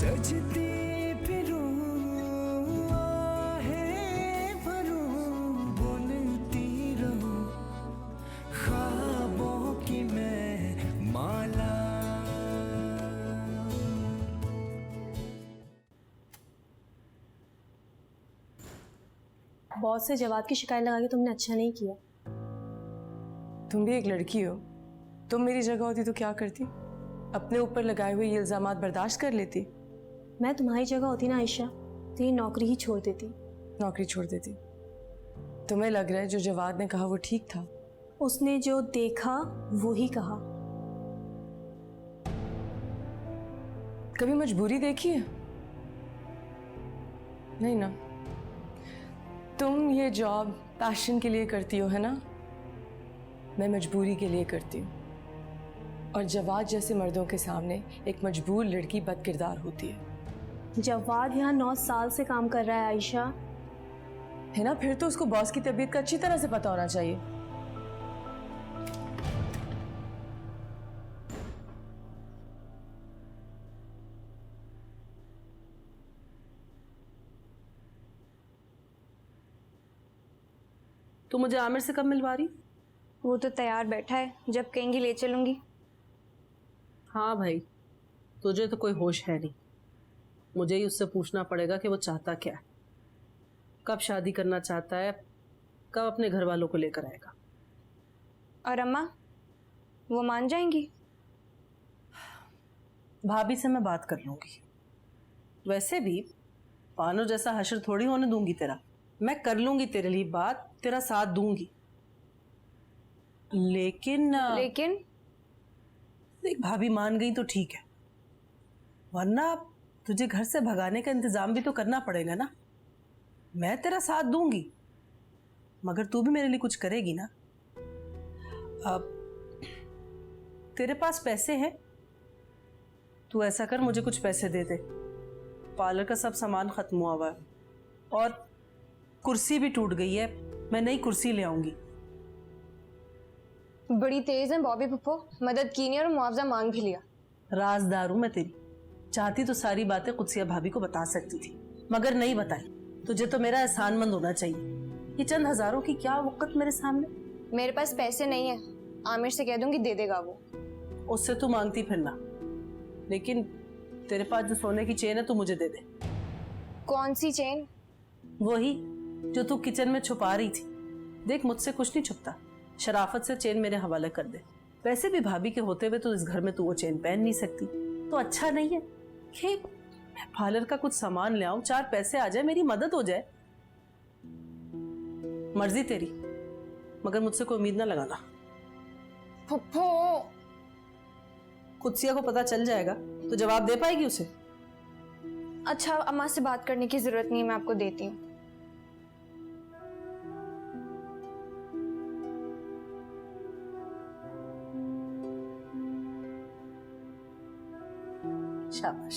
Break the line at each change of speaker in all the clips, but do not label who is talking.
सजती फिरूं आहें भरूं बुनती रहूं ख्वाबों की मैं माला।
बॉस से जवाब की शिकायत लगा के तुमने अच्छा नहीं किया।
तुम भी एक लड़की हो, तुम मेरी जगह होती तो क्या करती? अपने ऊपर लगाए हुए ये इल्जामात बर्दाश्त कर लेती?
मैं तुम्हारी जगह होती ना आयशा तो ये नौकरी ही छोड़ देती।
नौकरी छोड़ देती? तुम्हें लग रहा है जो जवाद ने कहा वो ठीक था?
उसने जो देखा वो ही कहा।
कभी मजबूरी देखी है? नहीं ना। तुम ये जॉब पैशन के लिए करती हो, है ना? मैं मजबूरी के लिए करती हूँ। और जवाद जैसे मर्दों के सामने एक मजबूर लड़की बदकिरदार होती है।
जवाद यहाँ 9 साल से काम कर रहा है आयशा।
है ना? फिर तो उसको बॉस की तबीयत का अच्छी तरह से पता होना चाहिए।
तो मुझे आमिर से कब मिलवा रही?
वो तो तैयार बैठा है, जब कहेंगी ले चलूंगी।
हाँ भाई, तुझे तो कोई होश है नहीं। मुझे ही उससे पूछना पड़ेगा कि वो चाहता क्या है, कब शादी करना चाहता है, कब अपने घर वालों को लेकर आएगा।
और अम्मा, वो मान जाएंगी?
भाभी से मैं बात कर लूंगी। वैसे भी पानो जैसा हशर थोड़ी होने दूंगी तेरा। मैं कर लूंगी तेरे लिए बात, तेरा साथ दूंगी। लेकिन देख, भाभी मान गई तो ठीक है, वरना तुझे घर से भगाने का इंतजाम भी तो करना पड़ेगा ना। मैं तेरा साथ दूंगी, मगर तू भी मेरे लिए कुछ करेगी ना। अब तेरे पास पैसे हैं, तू ऐसा कर, मुझे कुछ पैसे दे दे। पार्लर का सब सामान खत्म हुआ हुआ है और कुर्सी भी टूट गई है, मैं नई कुर्सी ले आऊंगी।
बड़ी तेज है बॉबी पप्पो, मदद की नहीं और मुआवजा मांग भी लिया।
राजदार हूं मैं तेरी, चाहती तो सारी बातें कुदसिया भाभी को बता सकती थी, मगर नहीं बताई। तुझे तो मेरा एहसानमंद होना चाहिए। ये चंद हजारों की क्या वक़्त मेरे सामने।
मेरे पास पैसे नहीं है, आमिर से कह दूंगी दे देगा वो।
उससे तू मांगती फिरना, लेकिन तेरे पास जो सोने की चेन है तू मुझे दे दे।
कौन सी चेन?
वही जो तू किचन में छुपा रही थी। देख, मुझसे कुछ नहीं छुपता, शराफत से चेन मेरे हवाले कर दे। वैसे भी भाभी के होते हुए तो इस घर में तू वो चेन पहन नहीं सकती, तो अच्छा नहीं है कि मैं पार्लर का कुछ सामान ले आऊं, 4 पैसे आ जाए, मेरी मदद हो जाए। मर्जी तेरी, मगर मुझसे कोई उम्मीद ना लगाना।
पप्पो,
कुदसिया को पता चल जाएगा तो जवाब दे पाएगी उसे?
अच्छा, अम्मा से बात करने की जरूरत नहीं है, मैं आपको देती हूँ।
शाबाश।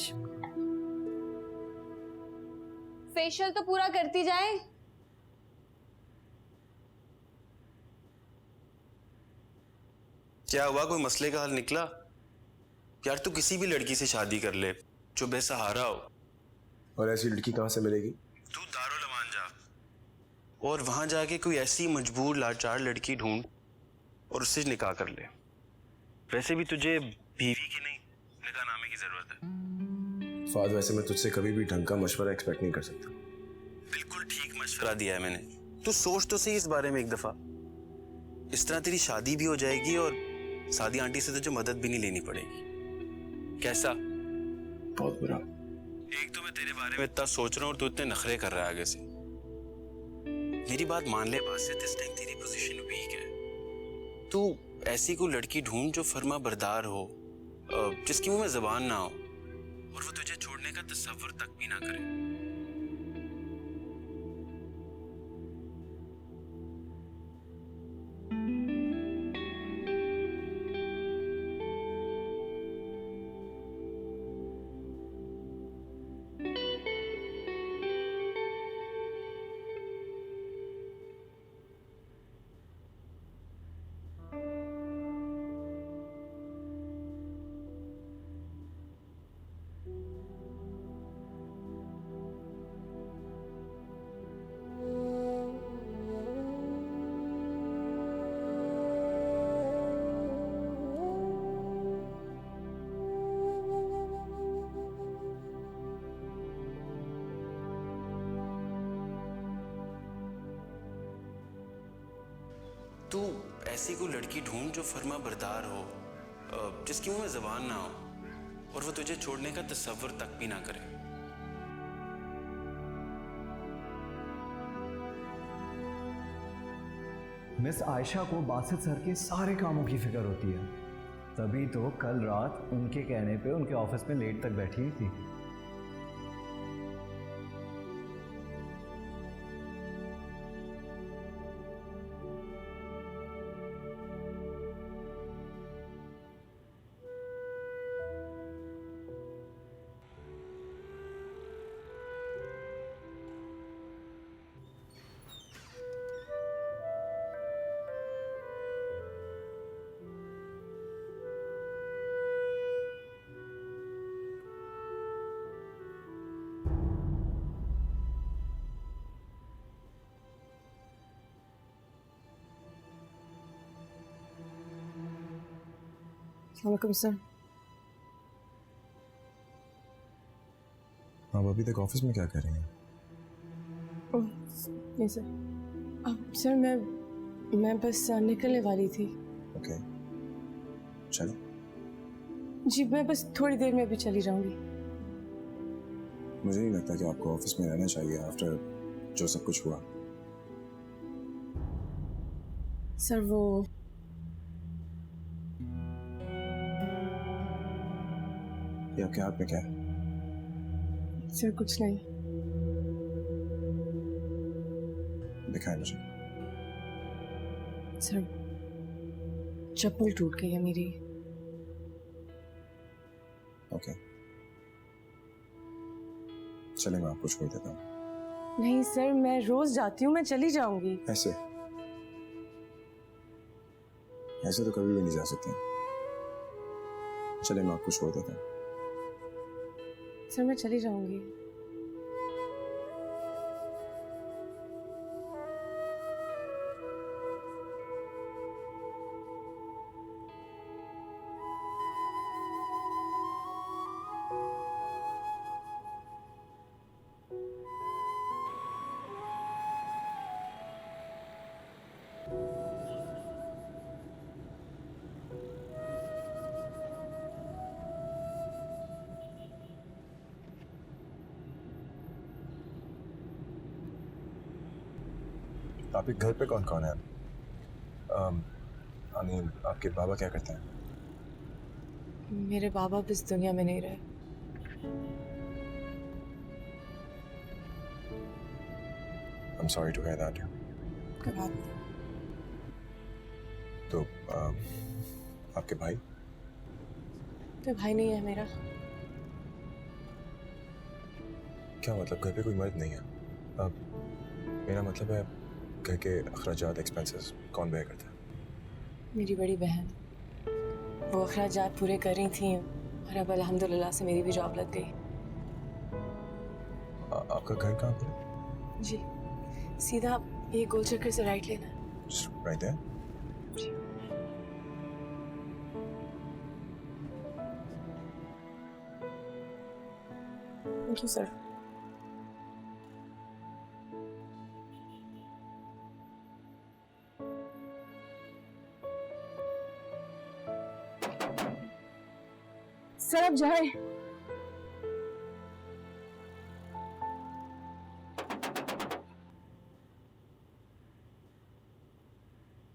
फेशियल तो पूरा करती जाए।
क्या हुआ, कोई मसले का हल निकला? यार तू किसी भी लड़की से शादी कर ले जो बेसहारा हो।
और ऐसी लड़की कहाँ से मिलेगी?
तू दारुल अमान जा और वहां जाके कोई ऐसी मजबूर लाचार लड़की ढूंढ और उससे निकाह कर ले। वैसे भी तुझे बीवी की नहीं, निकाहनामे की जरूरत है।
फाद, वैसे मैं तुझसे कभी भी ढंग का मशवरा एक्सपेक्ट नहीं कर सकता।
बिल्कुल ठीक मशवरा दिया है मैंने। तू सोच तो सही इस बारे में एक दफा। इस तरह तेरी शादी भी हो जाएगी और सादी आंटी से तुझे मदद भी नहीं लेनी पड़ेगी। कैसा?
बहुत बुरा।
एक तो मैं तेरे बारे में इतना सोच रहा हूँ और तू इतने नखरे कर रहा है आगे से। मेरी बात मान ले, बासित, इस टाइम तेरी पोजीशन वीक है। तू ऐसी कोई लड़की ढूंढ जो फर्मा बरदार हो, जिसकी मुंह में जबान ना हो और वो तुझे छोड़ने का तसव्वुर तक भी ना करे। तू ऐसी कोई लड़की ढूंढ जो फर्मा बरदार हो, जिसकी मुंह में जबान ना हो और वो तुझे छोड़ने का तसव्वुर तक भी ना करे।
मिस आयशा को बासित सर के सारे कामों की फिक्र होती है, तभी तो कल रात उनके कहने पे उनके ऑफिस में लेट तक बैठी हुई थी।
वालेकुम सर।
आप अभी तक ऑफिस में क्या कर रही हैं?
ओह नहीं सर, अब सर मैं बस निकलने वाली थी।
ओके, चलो।
जी मैं बस थोड़ी देर में अभी चली जाऊंगी।
मुझे नहीं लगता कि आपको ऑफिस में रहना चाहिए आफ्टर जो सब कुछ हुआ।
सर वो
ये आपके हाथ में क्या है?
सर कुछ नहीं।
दिखाएं मुझे।
सर चप्पल टूट गई है मेरी।
ओके, चले मैं आपको छोड़ देता हूँ।
नहीं सर, मैं रोज जाती हूँ, मैं चली जाऊंगी।
ऐसे ऐसे तो कभी भी नहीं जा सकते। चले मैं आपको छोड़ देता हूँ।
सर मैं चली जाऊंगी।
आपके घर पे कौन कौन है? अनिल, आपके बाबा क्या करते हैं?
मेरे बाबा अब इस दुनिया में नहीं रहे।
I'm sorry to hear that.
कोई बात नहीं।
तो आपके भाई?
कोई भाई नहीं है मेरा।
क्या मतलब घर पे कोई मर्द नहीं है? मेरा मतलब है घर के अखराजात, एक्सपेंसेस कौन बेयर करता है?
मेरी बड़ी बहन, वो अखराजात पूरे कर रही थी और अब अल्हम्दुलिल्लाह से मेरी भी जॉब लग गई।
आपका घर कहाँ पर है?
जी सीधा ये गोल चक्कर से राइट लेना है।
Just right there?
Thank you sir. Sir अब जाए।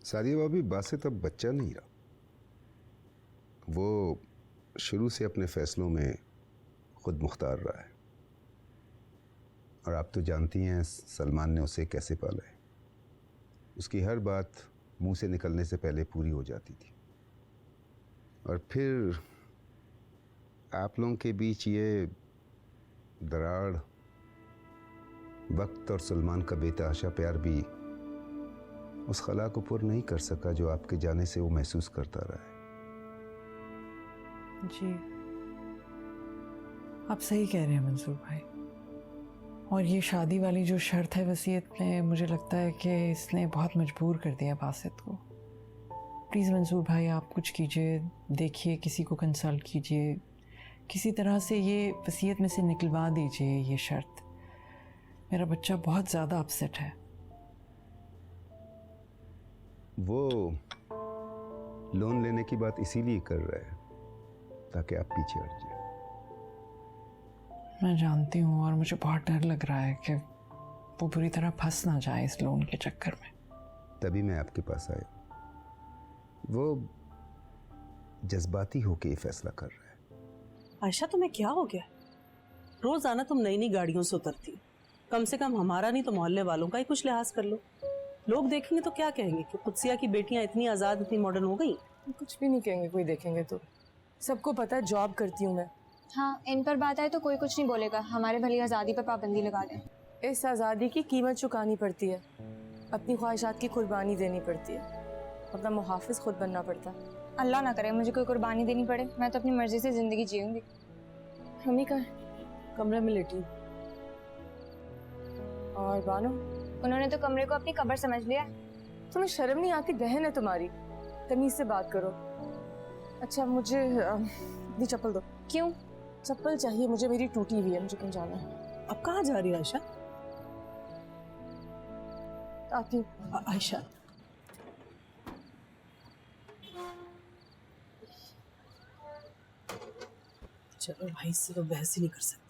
सादिया भाभी, बासित अब बच्चा नहीं रहा। वो शुरू से अपने फैसलों में खुद मुख्तार रहा है और आप तो जानती हैं सलमान ने उसे कैसे पाला है। उसकी हर बात मुंह से निकलने से पहले पूरी हो जाती थी और फिर आप लोगों के बीच ये दरार वक्त और सलमान का बेतहाशा प्यार भी उस खला को पुर नहीं कर सका जो आपके जाने से वो महसूस करता रहा है।
जी आप सही कह रहे हैं मंसूर भाई। और ये शादी वाली जो शर्त है वसीयत में, मुझे लगता है कि इसने बहुत मजबूर कर दिया बासित को। प्लीज़ मंसूर भाई आप कुछ कीजिए, देखिए किसी को कंसल्ट कीजिए, किसी तरह से ये वसीयत में से निकलवा दीजिए ये शर्त। मेरा बच्चा बहुत ज़्यादा अपसेट है।
वो लोन लेने की बात इसीलिए कर रहा है ताकि आप पीछे हट जाए।
मैं जानती हूँ और मुझे बहुत डर लग रहा है कि वो बुरी तरह फंस ना जाए इस लोन के चक्कर में।
तभी मैं आपके पास आया। वो जज्बाती होके ये फैसला कर रहा है।
आयशा तुम्हें क्या हो गया? रोजाना तुम नई नई गाड़ियों से उतरती हो, कम से कम हमारा नहीं तो मोहल्ले वालों का ही कुछ लिहाज कर लो। लोग देखेंगे तो क्या कहेंगे कि कुत्सिया की बेटियां इतनी आजाद इतनी मॉडर्न हो गई।
कुछ भी नहीं कहेंगे, कोई देखेंगे तो। सबको पता है जॉब करती हूँ मैं।
हाँ, इन पर बात आए तो कोई कुछ नहीं बोलेगा। हमारे भली आज़ादी पर पाबंदी लगा दें।
इस आज़ादी की कीमत चुकानी पड़ती है, अपनी ख्वाहिशात की कुर्बानी देनी पड़ती है, अपना मुहाफिज खुद बनना पड़ता है।
अल्लाह ना करे मुझे कोई कुर्बानी देनी पड़े। मैं तो अपनी मर्जी से ज़िंदगी जीऊँगी।
मम्मी का कमरे में लेटी और बानो,
उन्होंने तो कमरे को अपनी कब्र समझ लिया।
तुम्हें शर्म नहीं आती? बहन है तुम्हारी, तमीज से बात करो। अच्छा मुझे अपनी चप्पल दो।
क्यों?
चप्पल चाहिए मुझे, मेरी टूटी हुई है, मुझे कहीं जाना है।
अब कहाँ जा रही है आयशा?
आती
आयशा चलो भाई से तो बहस ही नहीं कर सकते।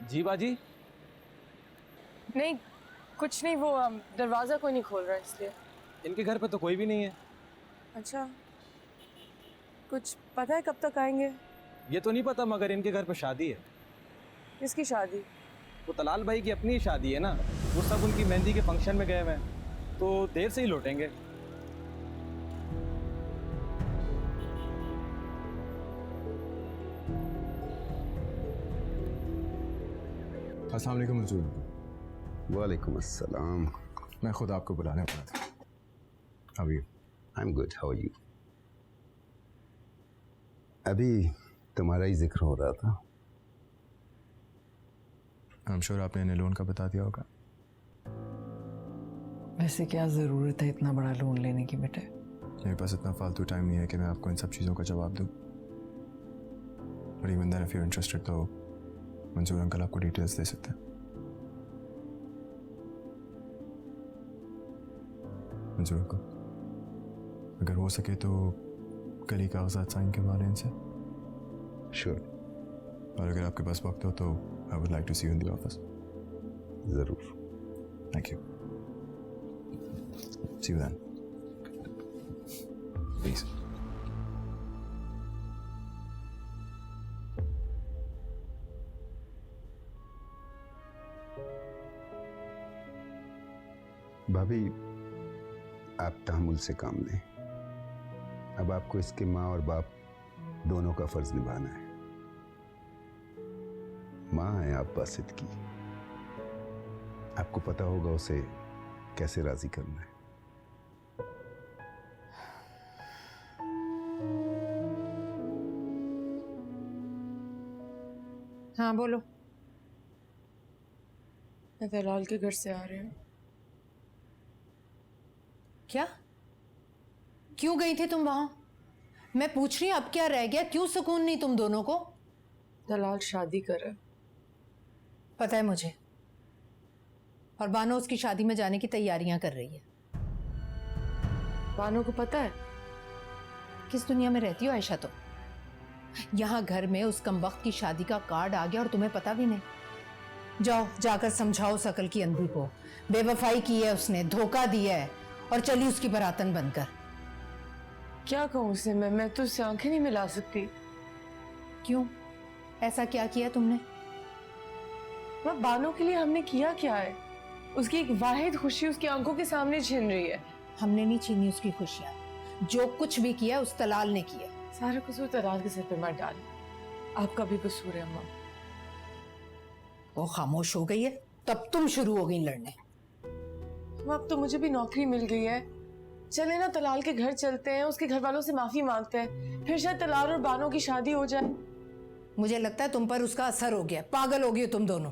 जी बाजी।
नहीं कुछ नहीं, वो दरवाज़ा कोई नहीं खोल रहा इसलिए।
इनके घर पे तो कोई भी नहीं है।
अच्छा, कुछ पता है कब तक आएंगे?
ये तो नहीं पता, मगर इनके घर पे शादी है।
किसकी शादी?
वो तलाल भाई की अपनी ही शादी है ना। वो सब उनकी मेहंदी के फंक्शन में गए हुए हैं, तो देर से ही लौटेंगे।
अस्सलाम वालेकुम मंसूर।
वालेकुम अस्सलाम।
मैं खुद आपको बुलाने वाला था। How are you?
I am good, how are you? अभी तुम्हारा ही जिक्र हो रहा था।
आई एम श्योर आपने इन्हें लोन का बता दिया होगा।
वैसे क्या ज़रूरत है इतना बड़ा लोन लेने की बेटे?
मेरे पास इतना फालतू टाइम नहीं है कि मैं आपको इन सब चीज़ों का जवाब दूँ। But even then if you are interested तो मंसूर अंकल आपको डिटेल्स दे सकते हैं। मंसूर अंकल, अगर हो सके तो कल ही कागजात साइन करवा लें इनसे।
श्योर।
और अगर आपके पास वक्त हो तो I would like to see you in the office.
ज़रूर।
Thank you. See you then please.
भाभी, आप तहम्मुल से काम लें। अब आपको इसके माँ और बाप दोनों का फर्ज निभाना है। माँ है आप बासित की, आपको पता होगा उसे कैसे राजी करना है।
हाँ बोलो।
मैं दलाल के घर से आ रही हूँ।
क्या? क्यों गई थी तुम वहां? मैं पूछ रही हूँ अब क्या रह गया? क्यों सुकून नहीं तुम दोनों को?
दलाल शादी कर रहा है।
पता है मुझे। और बानो उसकी शादी में जाने की तैयारियां कर रही है।
बानो को पता है?
किस दुनिया में रहती हो आयशा? तो यहाँ घर में उस कमबख्त की शादी का कार्ड आ गया और तुम्हें पता भी नहीं। जाओ जाकर समझाओ उस अकल की अंधी को। बेवफाई की है उसने, धोखा दिया है और चली उसकी बरातन बनकर।
क्या कहूँ उसे मैं तो उससे आंखें नहीं मिला सकती।
क्यों? ऐसा क्या किया तुमने?
मैं बानो के लिए हमने किया क्या है? उसकी एक वाहिद खुशी उसकी आंखों के सामने छिन रही है।
हमने नहीं छीनी उसकी खुशियां। जो कुछ भी किया उस तलाल ने किया।
सारा कसूर तलाल के सर पे मत डाल। आपका भी कसूर है अम्मा।
वो खामोश हो गई है तब तुम शुरू हो गई लड़ने।
अब तो मुझे भी नौकरी मिल गई है। चले ना तलाल के घर चलते हैं, उसके घर वालों से माफी मांगते हैं, फिर शायद तलाल और बानो की शादी हो जाए।
मुझे लगता है तुम पर उसका असर हो गया। पागल हो गई हो तुम दोनों।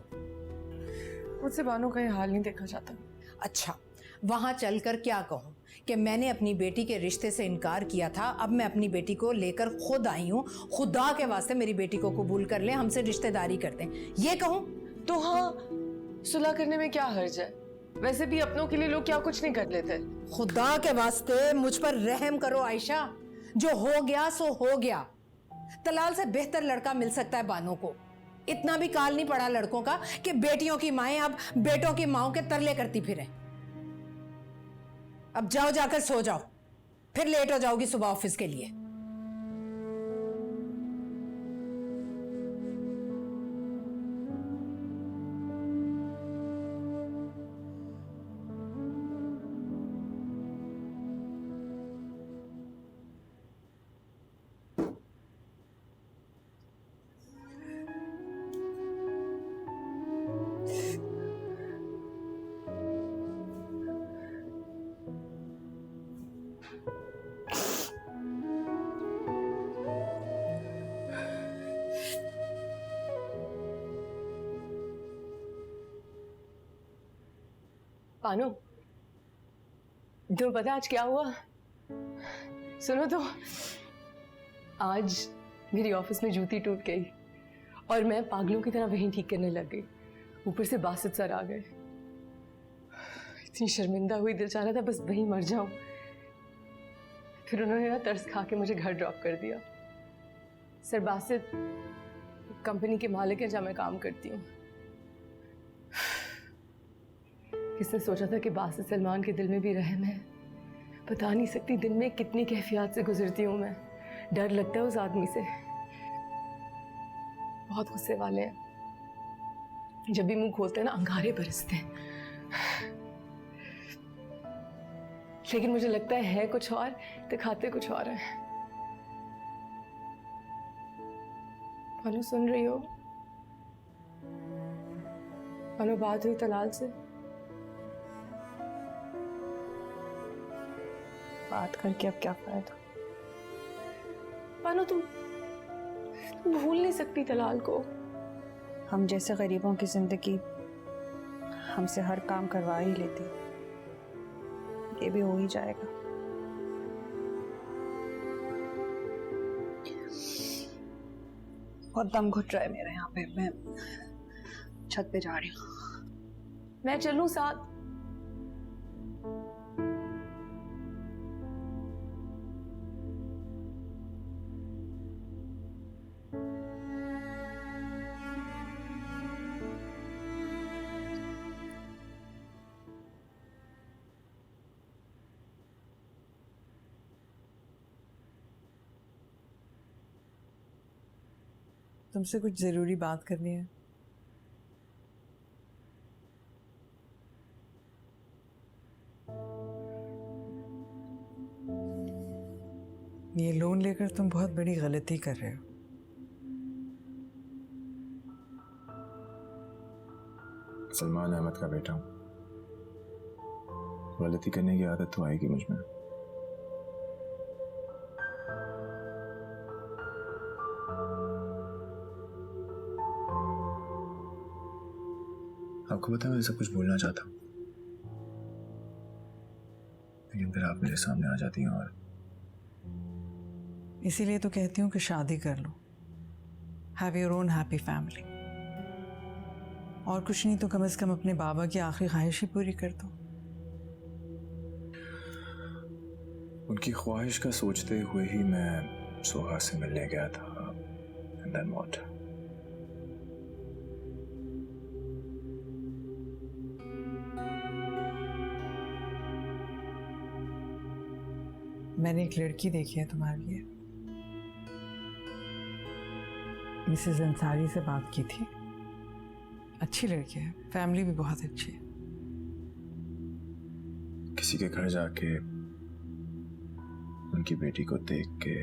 मुझसे बानू का ये हाल नहीं देखा जाता।
अच्छा, वहां चलकर क्या कहूं कि मैंने अपनी बेटी के रिश्ते से इनकार किया था, अब मैं अपनी बेटी को लेकर खुद आई हूं, खुदा के वास्ते मेरी बेटी को कबूल कर ले, हमसे रिश्तेदारी करते हैं, ये कहूं?
तो हाँ, सुलह करने में क्या हर्ज है? वैसे भी अपनों के लिए लोग क्या कुछ नहीं कर लेते।
खुदा के वास्ते मुझ पर रहम करो आयशा, जो हो गया सो हो गया। तलाल से बेहतर लड़का मिल सकता है बानो को। इतना भी काल नहीं पड़ा लड़कों का कि बेटियों की माएं अब बेटों की माओं के तरले करती फिरें। अब जाओ, जाकर सो जाओ, फिर लेट हो जाओगी सुबह ऑफिस के लिए।
बानू, तुम्हें पता आज क्या हुआ? सुनो तो, आज मेरी ऑफिस में जूती टूट गई और मैं पागलों की तरह वहीं ठीक करने लग गई। ऊपर से बासित सर आ गए। इतनी शर्मिंदा हुई, दिल चाह रहा था बस वहीं मर जाऊं। फिर उन्होंने ना तरस खा के मुझे घर ड्रॉप कर दिया। सर बासित कंपनी के मालिक हैं जहाँ मैं काम करती हूँ। किसने सोचा था कि बासित सलमान के दिल में भी रहम है। बता नहीं सकती दिन में कितनी कैफियत से गुजरती हूँ मैं। डर लगता है उस आदमी से, बहुत गुस्से वाले हैं। जब भी मुंह खोलते हैं ना अंगारे बरसते हैं। लेकिन मुझे लगता है कुछ और, दिखाते कुछ और है। भानु सुन रही हो? भानु बात हुई तलाल से? बात करके अब क्या फायदा? भानु तुम भूल नहीं सकती तलाल को।
हम जैसे गरीबों की जिंदगी हमसे हर काम करवा ही लेती, ये भी हो ही जाएगा। बहुत दम घुट रहा है मेरे यहाँ पे, मैं छत पे जा रही हूँ।
मैं चलूं साथ?
तुमसे कुछ ज़रूरी बात करनी है। ये लोन लेकर तुम बहुत बड़ी गलती कर रहे हो।
सलमान अहमद का बेटा हूं, गलती करने की आदत तो आएगी मुझ में। आपको पता है मैं सब कुछ बोलना चाहता हूँ, लेकिन फिर आप मेरे सामने आ जाती हैं और
इसीलिए तो कहती हूँ कि शादी कर लो, have your own happy family. और कुछ नहीं तो कम से कम अपने बाबा की आखिरी ख्वाहिश ही पूरी कर दो।
उनकी ख्वाहिश का सोचते हुए ही मैं सोहा से मिलने गया था। And then what?
मैंने एक लड़की देखी है तुम्हारे लिए। मिसेस अंसारी से बात की थी, अच्छी लड़की है, फैमिली भी बहुत अच्छी है।
किसी के घर जाके उनकी बेटी को देख के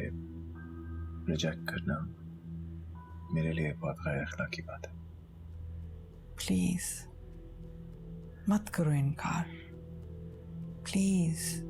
रिजेक्ट करना मेरे लिए बहुत गैर अखलाकी बात है।
प्लीज मत करो इनकार, प्लीज।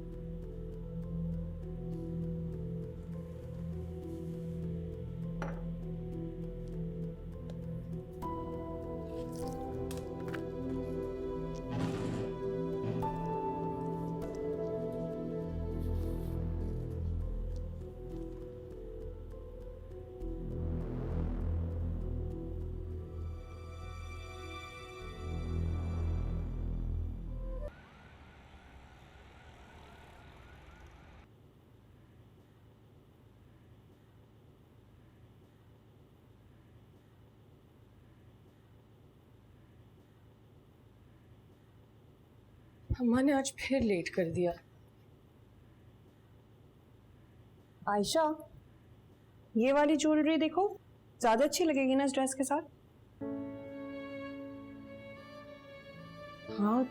अम्मा ने आज फिर लेट कर दिया।
आयशा, ये वाली ज्वेलरी देखो, ज्यादा अच्छी लगेगी ना इस ड्रेस के साथ।
हाँ,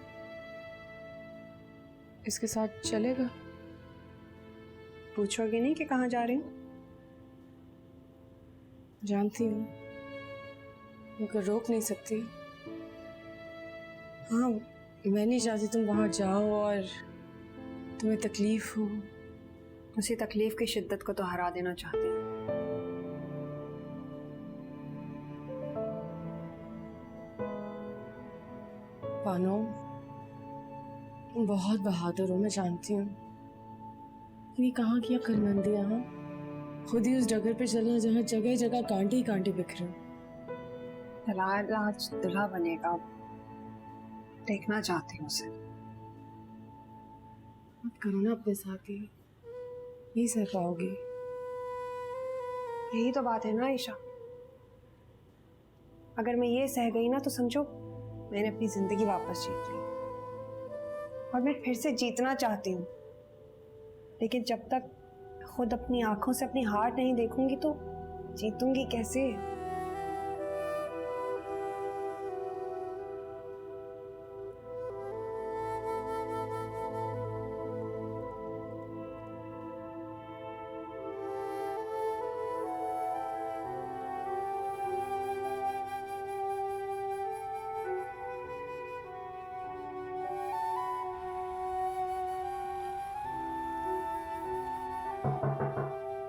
इसके साथ चलेगा।
पूछोगे नहीं कि कहाँ जा रही हूँ?
जानती हूँ, मगर रोक नहीं सकती। हाँ, मैं नहीं चाहती तुम वहाँ जाओ और तुम्हें तकलीफ हो।
उसी तकलीफ की शिद्दत को तो हरा देना चाहती हूँ।
पानो, तुम बहुत बहादुर हो, मैं जानती हूँ। ये कहाँ की अक्लमंदी है, हाँ? खुद ही उस जगह पे चले जहाँ जगह जगह कांटे ही कांटे बिखरे।
दलाल आज दुल्हा बनेगा, देखना चाहती हूँ उसे।
मत करो ना अपने साथ ही, नहीं सह पाओगी।
यही तो बात है ना आयशा, अगर मैं ये सह गई ना तो समझो मैंने अपनी जिंदगी वापस जीत ली। और मैं फिर से जीतना चाहती हूँ, लेकिन जब तक खुद अपनी आंखों से अपनी हार नहीं देखूंगी तो जीतूंगी कैसे?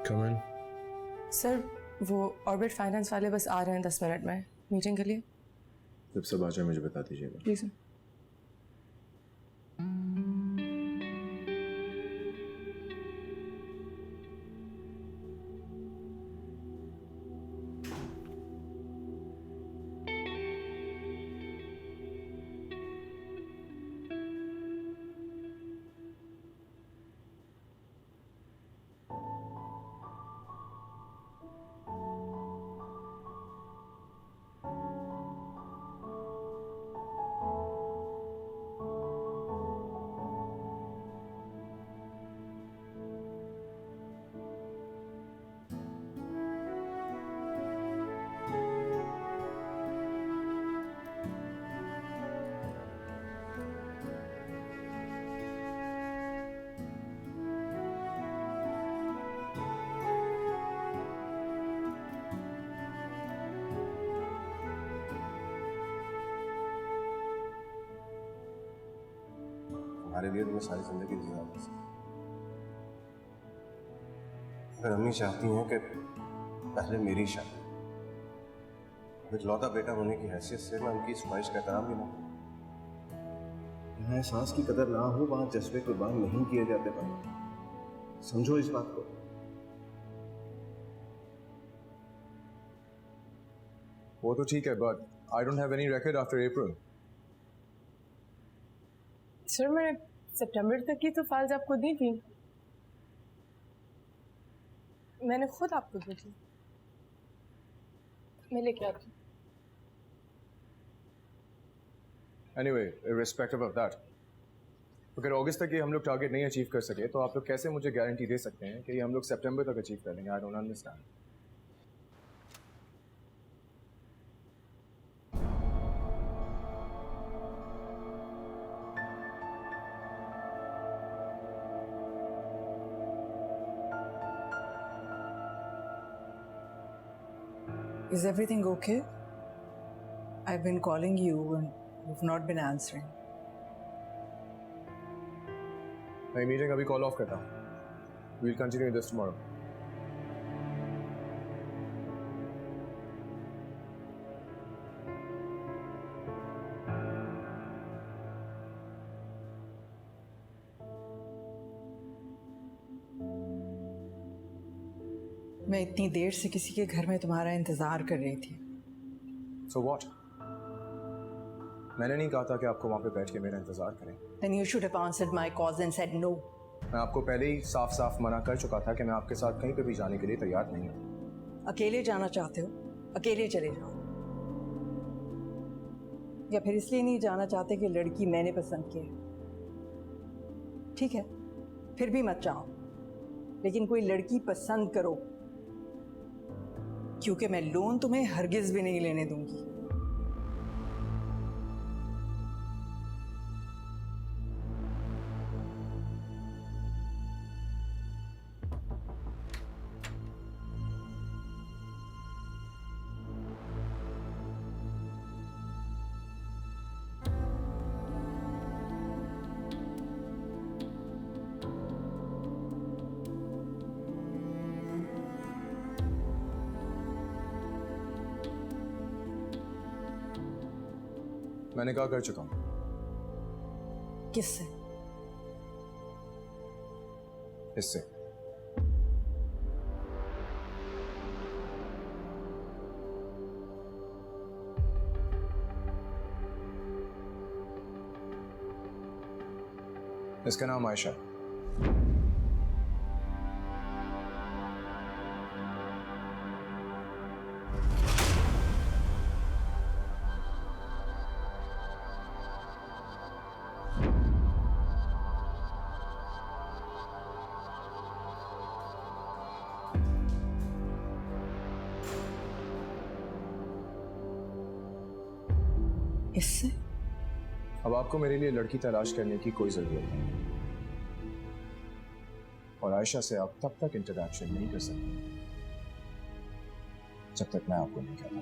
Come in.
सर, वो ऑर्बिट फाइनेंस वाले बस आ रहे हैं 10 मिनट में मीटिंग के लिए।
जब सब आ जाए मुझे बता दीजिएगा।
जी सर।
हमारे लिए तो मैं सारी जिंदगी इंतजार कर सकता। अगर अम्मी चाहती हैं कि पहले मेरी शादी, इकलौता बेटा होने की हैसियत से मैं उनकी इस ख्वाहिश का एहतराम भी ना करूं। जहाँ एहसास की कदर ना हो वहां जज्बे कुर्बान नहीं किए जाते भाई, समझो इस बात को। वो तो ठीक है, but I don't have any record after April.
Sir, मैंने सितंबर तक की तो फाइल्स आपको दी थी, मैंने खुद आपको दी थी। मैं लेके आती हूँ।
एनीवे, इररिस्पेक्टिव ऑफ दैट, अगर अगस्त तक ये हम लोग टारगेट नहीं अचीव कर सके तो आप लोग कैसे मुझे गारंटी दे सकते हैं कि ये हम लोग सितंबर तक अचीव कर लेंगे? I don't understand.
Is everything okay? I've been calling you and you've not been answering.
मैं मीटिंग अभी कॉल ऑफ करता हूँ। We'll continue this tomorrow.
मैं इतनी देर से किसी के घर में तुम्हारा इंतजार कर रही थी।
So what? मैंने नहीं कहा था कि आपको वहां पे बैठ के मेरा इंतजार करें।
Then you should have answered my calls and said no.
मैं आपको पहले ही साफ साफ मना कर चुका था कि मैं आपके साथ कहीं पे भी जाने के लिए तैयार नहीं हूँ।
अकेले जाना चाहते हो, अकेले चले जाओ। या फिर इसलिए नहीं जाना चाहते कि लड़की मैंने पसंद की है।
ठीक है, फिर भी मत चाहो, लेकिन कोई लड़की पसंद करो, क्योंकि मैं लोन तुम्हें हरगिज भी नहीं लेने दूंगी।
मैंने कहा कर चुका हूं।
किससे?
इससे। इसका नाम आयशा है।
इससे?
अब आपको मेरे लिए लड़की तलाश करने की कोई जरूरत नहीं, और आयशा से आप तब तक इंटरैक्शन नहीं कर सकते जब तक मैं आपको नहीं कहता।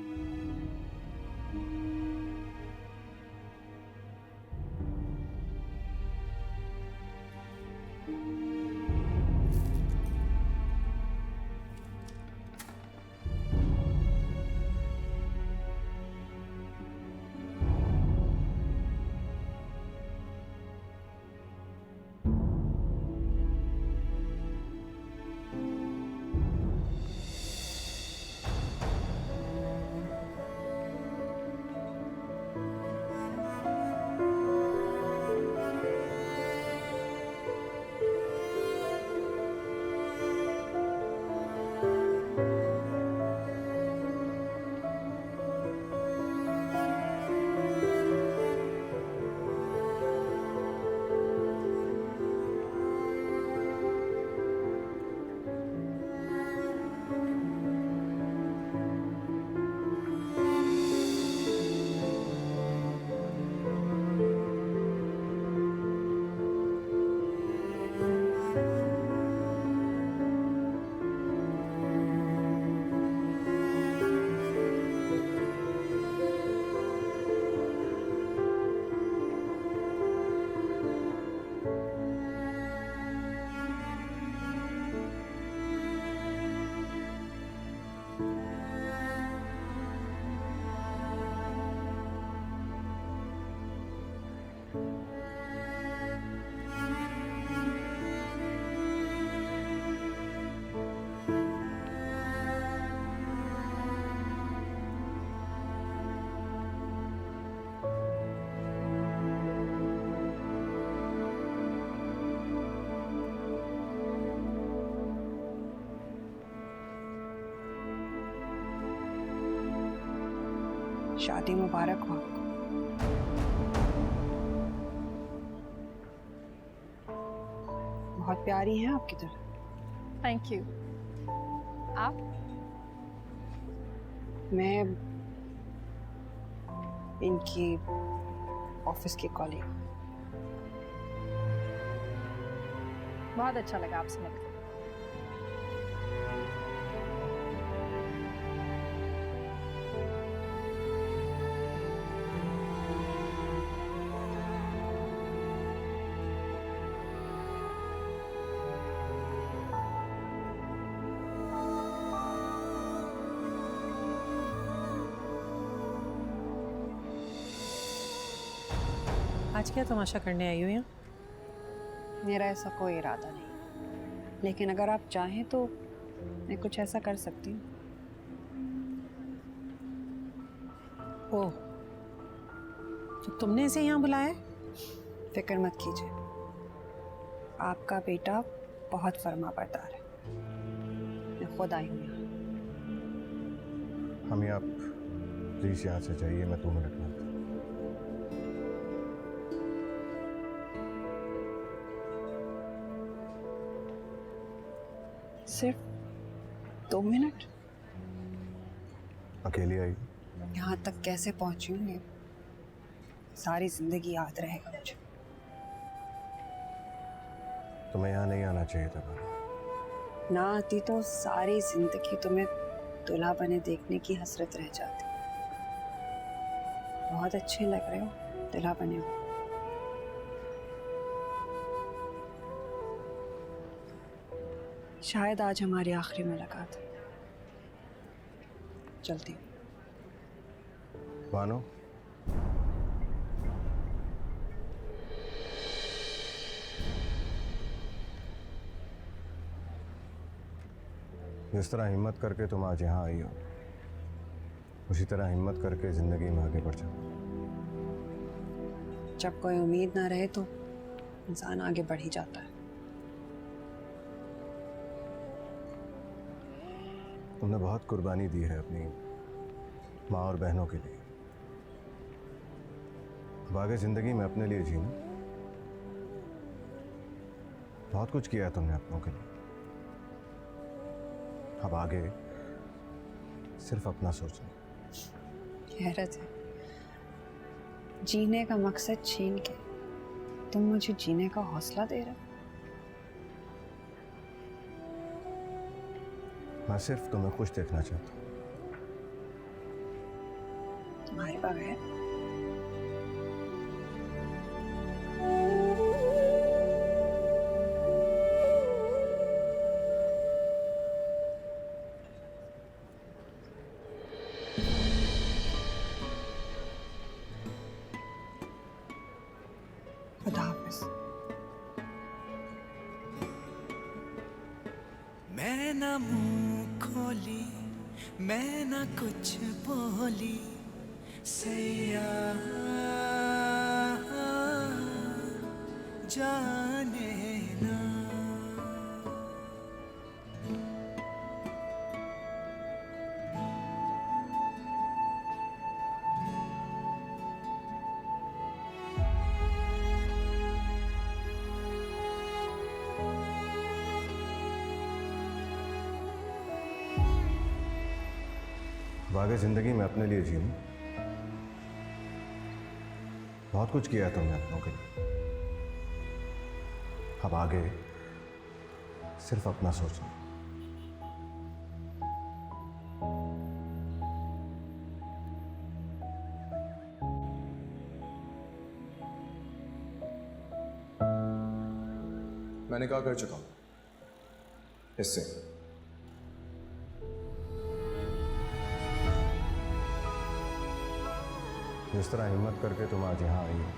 शादी मुबारक हो आपको। बहुत प्यारी हैं आपकी तरह।
Thank you. आप?
मैं इनकी ऑफिस की कॉलीग।
बहुत अच्छा लगा आपसे मिलकर।
आज क्या तमाशा करने आई हो यहाँ?
मेरा ऐसा कोई इरादा नहीं, लेकिन अगर आप चाहें तो मैं कुछ ऐसा कर सकती हूँ।
ओह, तो तुमने इसे यहाँ बुलाया है?
फिक्र मत कीजिए, आपका बेटा बहुत फर्मा बरदार है। मैं खुद आई हूँ यहाँ।
हमें आप प्लीज यहाँ से जाइए, मैं 2 मिनट में आता हूँ।
सिर्फ 2 मिनट?
अकेली आई?
यहाँ तक कैसे पहुंची हूँ ये सारी जिंदगी याद रहेगा मुझे।
तुम्हें यहाँ नहीं आना चाहिए था पर
ना आती तो सारी जिंदगी तुम्हें दूल्हा बने देखने की हसरत रह जाती। बहुत अच्छे लग रहे हो दूल्हा बने हो। शायद आज हमारी आखिरी मुलाकात है। चलती हूँ।
मानो जिस तरह हिम्मत करके तुम आज यहाँ आई हो उसी तरह हिम्मत करके जिंदगी में आगे बढ़ जाओ।
जब कोई उम्मीद ना रहे तो इंसान आगे बढ़ ही जाता है।
तुमने बहुत कुर्बानी दी है अपनी माँ और बहनों के लिए। अब आगे जिंदगी में अपने लिए जीना। बहुत कुछ किया है तुमने अपनों के लिए। अब आगे सिर्फ अपना सोचना।
हैरत है, जीने का मकसद छीन के तुम मुझे जीने का हौसला दे रहे हो।
मैं सिर्फ तुम्हें खुश देखना चाहता हूँ।
तुम्हारे बगैर खुदा हाफिज।
मैं ना मुंह खोली, मैं ना कुछ बोली, सैया जाने ना।
अब आगे जिंदगी में अपने लिए जीना। बहुत कुछ किया है तुमने अपनों के लिए। अब आगे सिर्फ अपना सोचना।
मैंने कहा कर चुका हूं इससे।
जिस तरह हिम्मत करके तुम आज यहाँ आई हो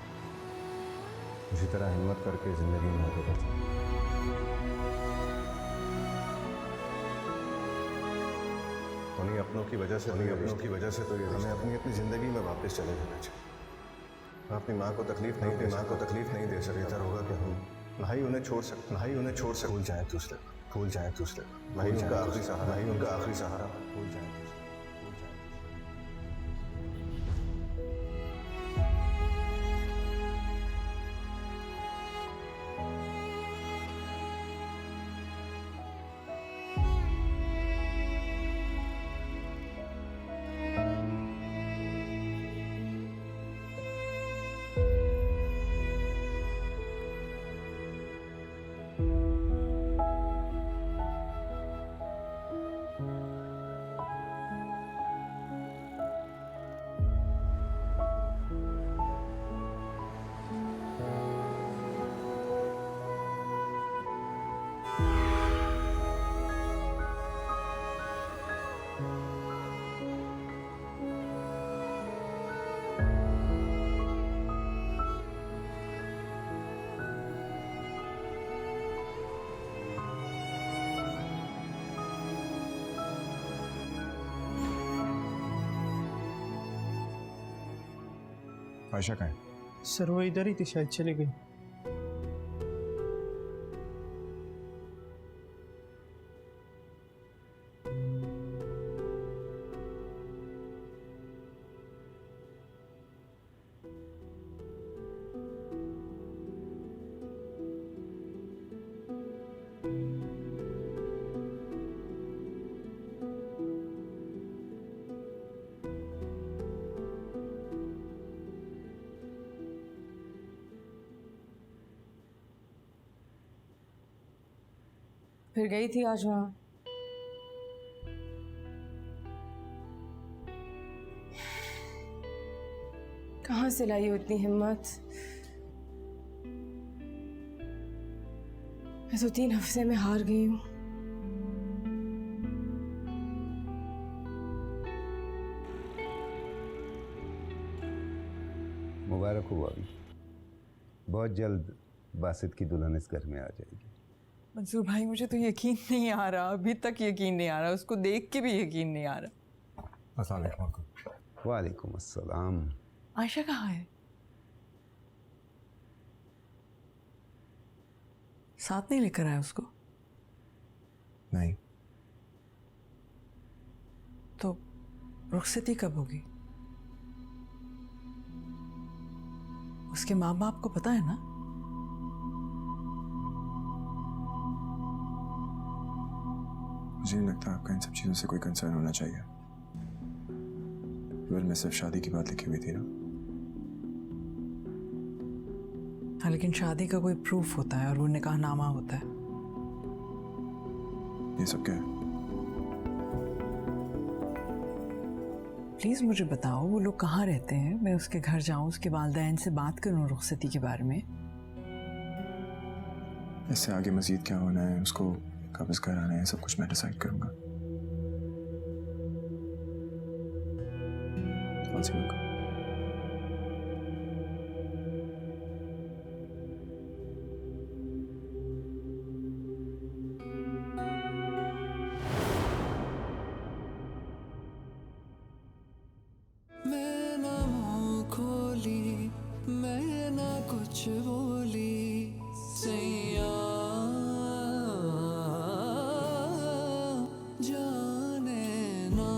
उसी तरह हिम्मत करके जिंदगी में आगे बढ़ जाओ। उन्हीं अपनों की वजह से तो ये हमें अपनी अपनी जिंदगी में वापस चले जाना चाहिए। हम अपनी माँ को तकलीफ नहीं दे सकते। बेहतर होगा कि हम भाई उन्हें छोड़ सकते भूल जाएं दूसरे भाई उनका आखिरी सहारा भूल जाएं।
आयशा कहाँ है?
सर वो इधर ही थी, शायद चली गई।
फिर गई थी आज वहां। कहाँ से लाई हो इतनी हिम्मत? मैं तो 3 हफ्ते में हार गई हूँ।
मुबारक हो भाभी, बहुत जल्द बासित की दुल्हन इस घर में आ जाएगी।
मंसूर भाई मुझे तो यकीन नहीं आ रहा, अभी तक यकीन नहीं आ रहा, उसको देख के भी यकीन नहीं आ रहा।
अस्सलाम वालेकुम।
वालेकुम अस्सलाम।
आयशा कहाँ है? साथ नहीं लेकर आया उसको?
नहीं।
तो रुखसती कब होगी? उसके माँ बाप को पता है ना?
मुझे नहीं लगता आपका इन सब चीज़ों से कोई कंसर्न होना चाहिए। विल में सिर्फ शादी की बात लिखी हुई थी ना।
हाँ, लेकिन शादी का कोई प्रूफ होता है और वो निकाहनामा होता है।
ये सब क्या है?
प्लीज मुझे बताओ वो लोग कहाँ रहते हैं, मैं उसके घर जाऊं, उसके वालिदैन से बात करूं रुखसती के बारे में।
इससे आगे मजीद क्या होना है, उसको कब इस घर आना है, सब कुछ मैं डिसाइड करूंगा। कौन सी बात?
मैं ना मुंह खोली, मैं ना कुछ बोली, सैया जाने ना